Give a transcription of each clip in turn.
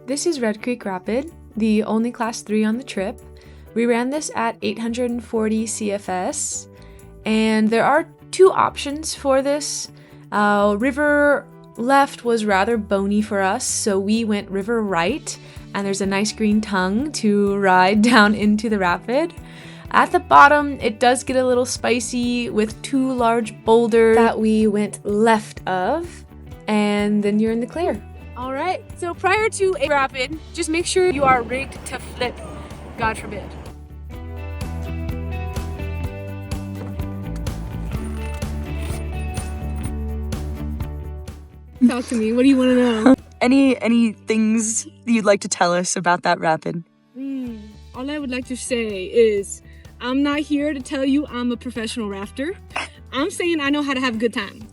This is Red Creek Rapid, the only Class 3 on the trip. We ran this at 840 CFS, and there are two options for this. River left was rather bony for us, so we went river right, and there's a nice green tongue to ride down into the rapid. At the bottom, it does get a little spicy with two large boulders that we went left of, and then you're in the clear. All right, so prior to a rapid, just make sure you are rigged to flip, God forbid. Talk to me, what do you want to know? Any things you'd like to tell us about that rapid? All I would like to say is, I'm not here to tell you I'm a professional rafter. I'm saying I know how to have a good time.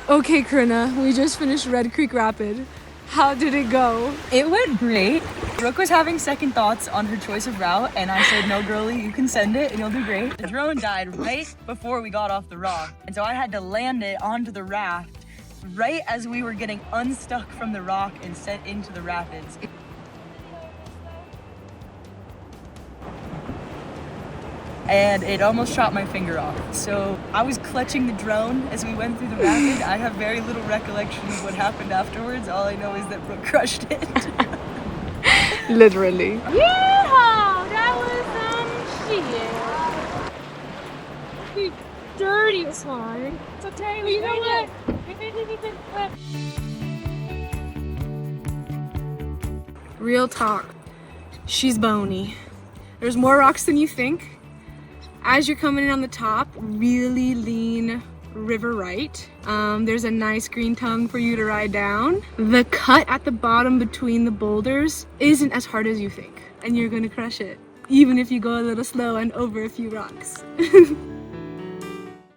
Okay, Corinna, we just finished Red Creek Rapid. How did it go? It went great. Brooke was having second thoughts on her choice of route, and I said, no, girlie, you can send it and you'll do great. The drone died right before we got off the rock, and so I had to land it onto the raft right as we were getting unstuck from the rock and sent into the rapids. And it almost shot my finger off. So I was clutching the drone as we went through the rapid. I have very little recollection of what happened afterwards. All I know is that Brooke crushed it. Literally. Yeehaw! That was shit. Dirty was hard. It's okay, you know what? Real talk. She's bony. There's more rocks than you think. As you're coming in on the top, really lean river right. There's a nice green tongue for you to ride down. The cut at the bottom between the boulders isn't as hard as you think, and you're gonna crush it, even if you go a little slow and over a few rocks.